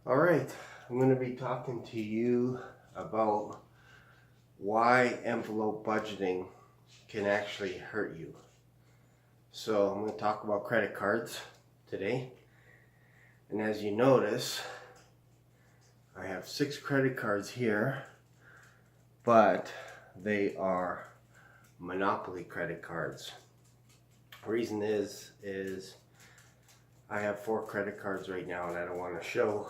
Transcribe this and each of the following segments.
All right, I'm going to be talking to you about why envelope budgeting can actually hurt you. So I'm going to talk about credit cards today. And as you notice, I have 6 credit cards here, but they are monopoly credit cards. The reason is I have 4 credit cards right now and I don't want to show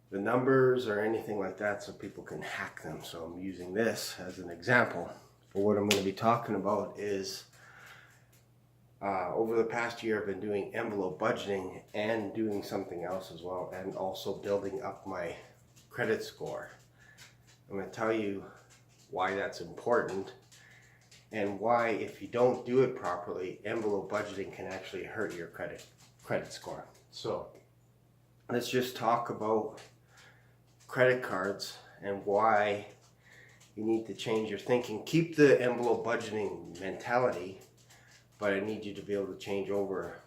the numbers or anything like that so people can hack them. So I'm using this as an example. But what I'm going to be talking about is over the past year I've been doing envelope budgeting and doing something else as well, and also building up my credit score. I'm going to tell you why that's important and why, if you don't do it properly, envelope budgeting can actually hurt your credit score. So let's just talk about credit cards and why you need to change your thinking. Keep the envelope budgeting mentality, but I need you to be able to change over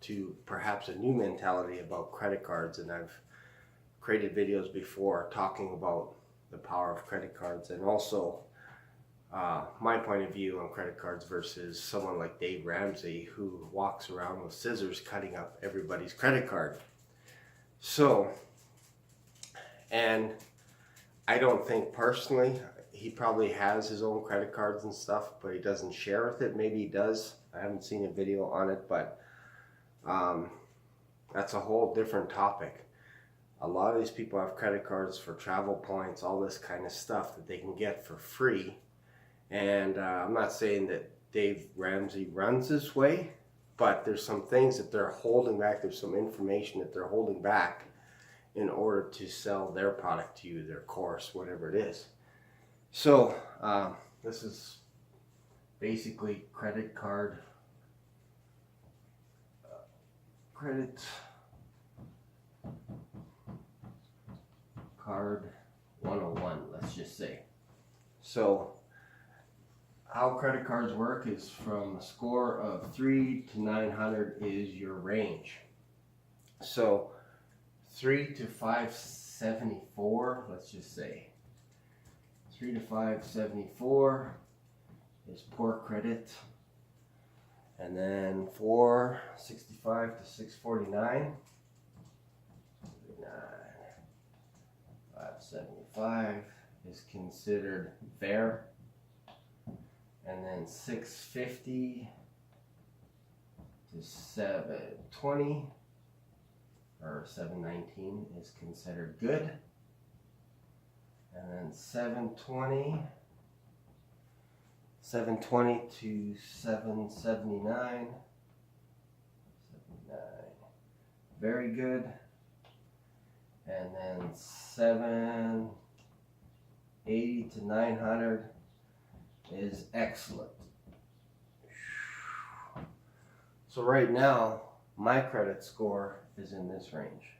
to perhaps a new mentality about credit cards. And I've created videos before talking about the power of credit cards and also my point of view on credit cards versus someone like Dave Ramsey, who walks around with scissors cutting up everybody's credit card. So, and I don't think personally, he probably has his own credit cards and stuff, but he doesn't share with it. Maybe he does. I haven't seen a video on it, but that's a whole different topic. A lot of these people have credit cards for travel points, all this kind of stuff that they can get for free. And I'm not saying that Dave Ramsey runs this way, but there's some things that they're holding back. There's some information that they're holding back in order to sell their product to you, their course, whatever it is. So this is basically credit 101, let's just say. So how credit cards work is from a score of 3 to 900 is your range. So 3 to 574, let's just say 3 to 574 is poor credit, and then 465 to 649, 575 is considered fair, and then 650 to 720 or 719 is considered good, and then 720 to 779, very good, and then 780 to 900 is excellent. So right now my credit score is in this range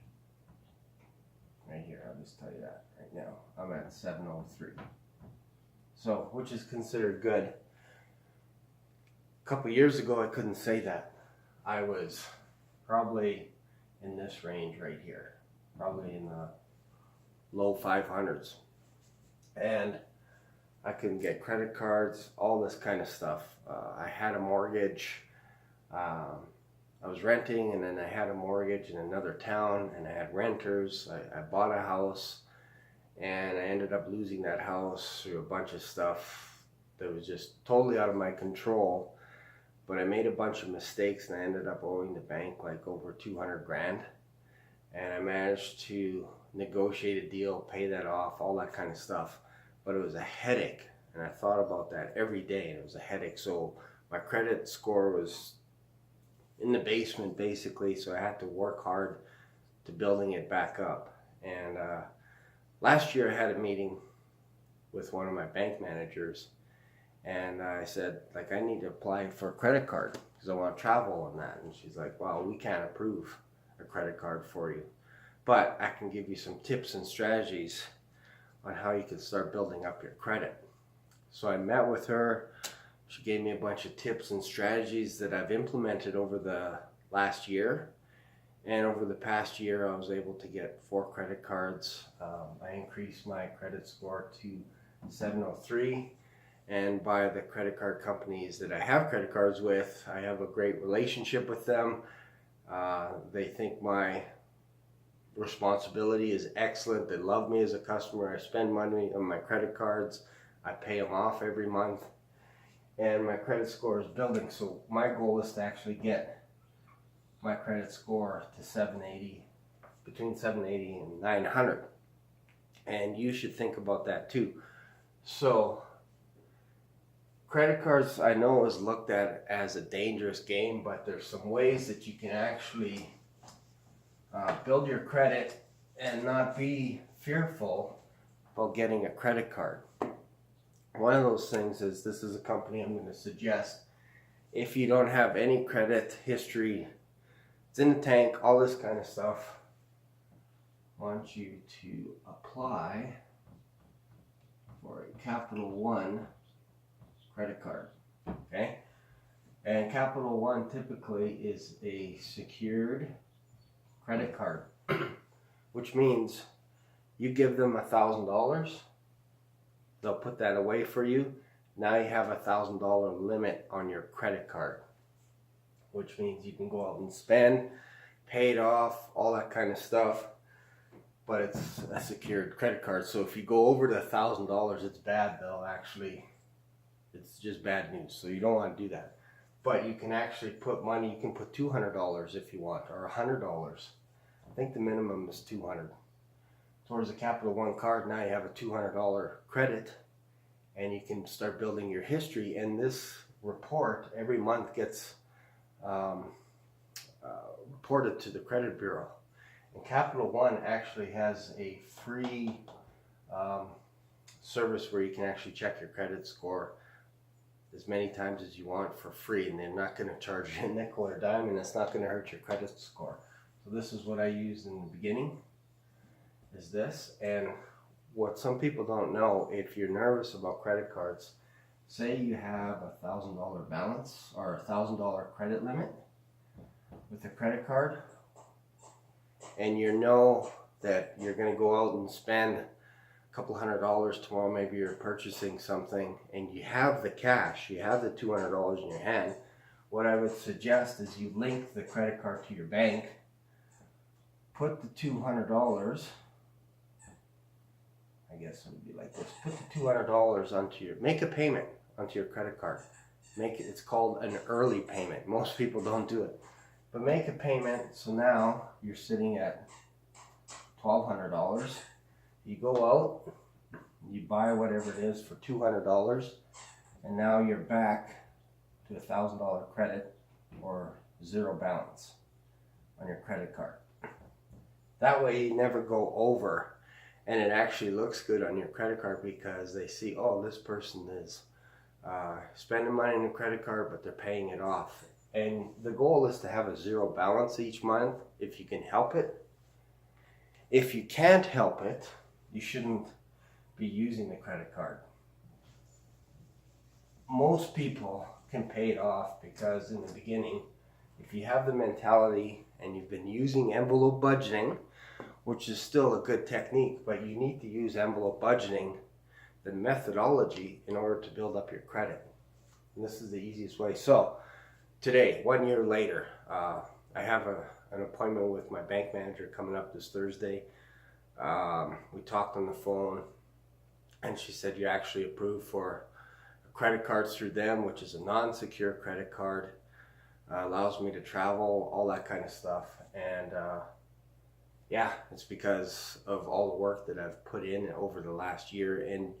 right here. I'll just tell you that right now. I'm at 703, so which is considered good. A couple years ago I couldn't say that. I was probably in this range right here, probably in the low 500s, and I couldn't get credit cards, all this kind of stuff. I had a mortgage. I was renting, and then I had a mortgage in another town, and I had renters. I bought a house, and I ended up losing that house through a bunch of stuff that was just totally out of my control. But I made a bunch of mistakes, and I ended up owing the bank like over 200 grand. And I managed to negotiate a deal, pay that off, all that kind of stuff. But it was a headache, and I thought about that every day, and it was a headache. So my credit score was in the basement basically, so I had to work hard to building it back up. And last year I had a meeting with one of my bank managers, and I said, like, I need to apply for a credit card because I want to travel and that. And she's like, well, we can't approve a credit card for you, but I can give you some tips and strategies on how you can start building up your credit. So I met with her. She gave me a bunch of tips and strategies that I've implemented over the last year, And over the past year, I was able to get 4 credit cards. I increased my credit score to 703. And by the credit card companies that I have credit cards with, I have a great relationship with them. They think my responsibility is excellent. They love me as a customer. I spend money on my credit cards. I pay them off every month. And my credit score is building. So my goal is to actually get my credit score to 780, between 780 and 900. And you should think about that too. So credit cards, I know, is looked at as a dangerous game, but there's some ways that you can actually build your credit and not be fearful about getting a credit card. One of those things is, this is a company I'm going to suggest. If you don't have any credit history, it's in the tank, all this kind of stuff, I want you to apply for a Captial One credit card. Okay? And Captial One typically is a secured credit card, which means you give them $1,000, they'll put that away for you. Now you have $1,000 limit on your credit card, which means you can go out and spend, pay it off, all that kind of stuff. But it's a secured credit card, so if you go over to $1,000, it's bad. It's just bad news. So you don't want to do that. But you can actually put money. You can put $200 if you want, or $100. I think the minimum is $200. Towards a Captial One card, now you have a $200 credit, and you can start building your history. And this report every month gets reported to the credit bureau. And Captial One actually has a free service where you can actually check your credit score as many times as you want for free, and they're not going to charge you a nickel or dime, and it's not going to hurt your credit score. So this is what I used in the beginning, is this. And what some people don't know, if you're nervous about credit cards, say you have a $1,000 balance or a $1,000 credit limit with a credit card, and you know that you're going to go out and spend a couple $100 tomorrow, maybe you're purchasing something, and you have the cash, you have the $200 in your hand, what I would suggest is you link the credit card to your bank, put the $200, I guess it would be like this, put the $200 onto your, make a payment onto your credit card. It's called an early payment. Most people don't do it. But make a payment, so now you're sitting at $1,200. You go out, you buy whatever it is for $200, and now you're back to $1,000 credit or zero balance on your credit card. That way you never go over, and it actually looks good on your credit card because they see, oh, this person is spending money on the credit card, but they're paying it off. And the goal is to have a zero balance each month if you can help it. If you can't help it, you shouldn't be using the credit card. Most people can pay it off because in the beginning, if you have the mentality and you've been using envelope budgeting, which is still a good technique, but you need to use envelope budgeting, the methodology, in order to build up your credit. And this is the easiest way. So today, 1 year later, I have an appointment with my bank manager coming up this Thursday. We talked on the phone, and she said, you're actually approved for credit cards through them, which is a non-secure credit card. Allows me to travel, all that kind of stuff. And yeah, it's because of all the work that I've put in over the last year. And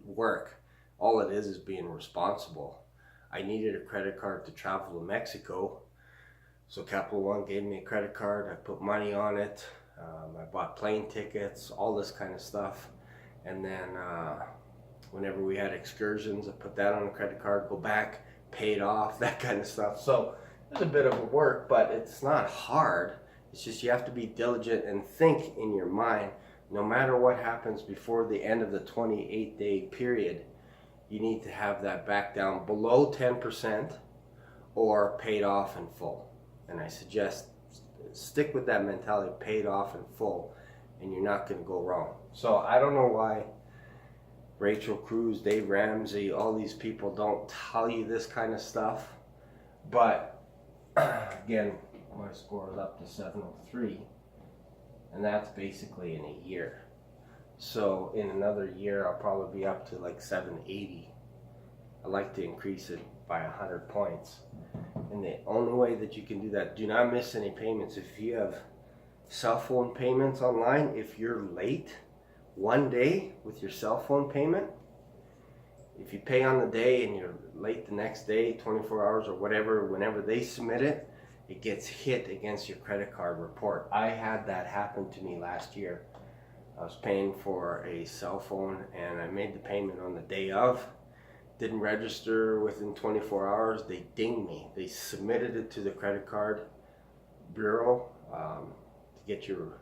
work, all it is being responsible. I needed a credit card to travel to Mexico, so Captial One gave me a credit card. I put money on it. I bought plane tickets, all this kind of stuff. And then whenever we had excursions, I put that on a credit card, go back, pay it off, that kind of stuff. So it's a bit of a work, but it's not hard. It's just you have to be diligent and think in your mind, no matter what happens before the end of the 28-day period, you need to have that back down below 10% or paid off in full. And I suggest stick with that mentality, pay it off in full, and you're not going to go wrong. So I don't know why Rachel Cruz, Dave Ramsey, all these people don't tell you this kind of stuff. But again, my score is up to 703, and that's basically in a year. So in another year, I'll probably be up to like 780. I like to increase it by 100 points. And the only way that you can do that, do not miss any payments. If you have cell phone payments online, if you're late one day with your cell phone payment, if you pay on the day and you're late the next day, 24 hours or whatever, whenever they submit it, it gets hit against your credit card report. I had that happen to me last year. I was paying for a cell phone and I made the payment on the day of. Didn't register within 24 hours. They dinged me. They submitted it to the credit card bureau to get your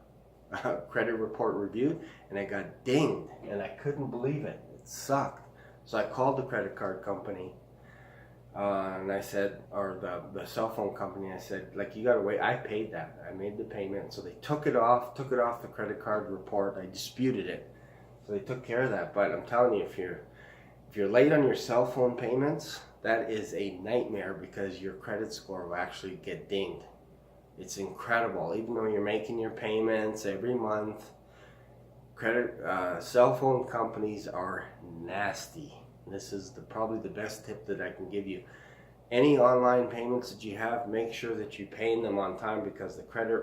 credit report reviewed, and I got dinged, and I couldn't believe it. It sucked. So I called the credit card company, and I said, or the cell phone company, I said, like, you gotta wait. I paid that. I made the payment. So they took it off the credit card report. I disputed it. So they took care of that. But I'm telling you, if you're late on your cell phone payments, that is a nightmare because your credit score will actually get dinged. It's incredible. Even though you're making your payments every month, cell phone companies are nasty. This is probably the best tip that I can give you. Any online payments that you have, make sure that you're paying them on time, because the credit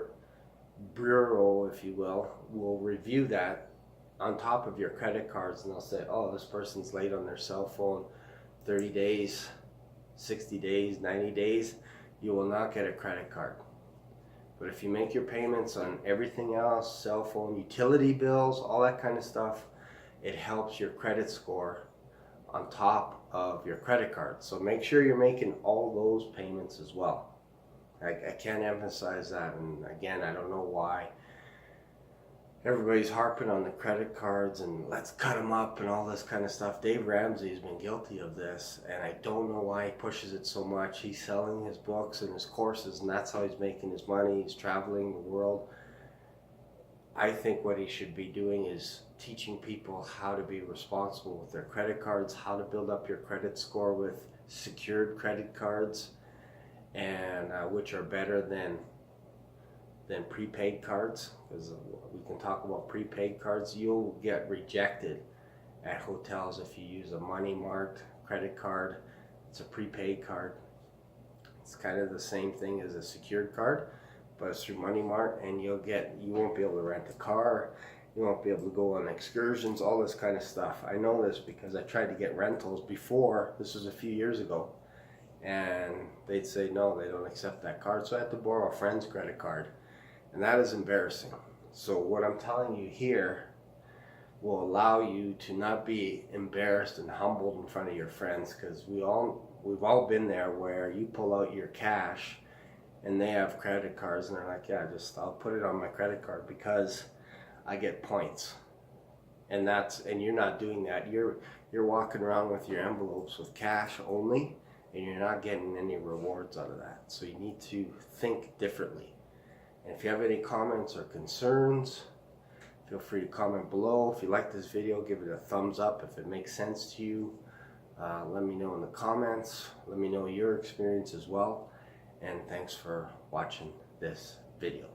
bureau, if you will review that on top of your credit cards, and they'll say, oh, this person's late on their cell phone 30 days, 60 days, 90 days, you will not get a credit card. But if you make your payments on everything else, cell phone, utility bills, all that kind of stuff, it helps your credit score on top of your credit card. So make sure you're making all those payments as well. I can't emphasize that. And again, I don't know why everybody's harping on the credit cards and let's cut them up and all this kind of stuff. Dave Ramsey has been guilty of this, and I don't know why he pushes it so much. He's selling his books and his courses, and that's how he's making his money. He's traveling the world. I think what he should be doing is teaching people how to be responsible with their credit cards, how to build up your credit score with secured credit cards, and which are better than prepaid cards, because we can talk about prepaid cards. You'll get rejected at hotels if you use a money marked credit card. It's a prepaid card. It's kind of the same thing as a secured card, but it's through money mark, and you won't be able to rent a car, you won't be able to go on excursions, all this kind of stuff. I know this because I tried to get rentals before. This was a few years ago, and they'd say no, they don't accept that card, so I had to borrow a friend's credit card. And that is embarrassing. So what I'm telling you here will allow you to not be embarrassed and humbled in front of your friends, because we've all been there where you pull out your cash and they have credit cards and they're like, yeah, I'll put it on my credit card because I get points. And you're not doing that. You're walking around with your envelopes with cash only, and you're not getting any rewards out of that. So you need to think differently. And if you have any comments or concerns, feel free to comment below. If you like this video, give it a thumbs up. If it makes sense to you, let me know in the comments. Let me know your experience as well. And thanks for watching this video.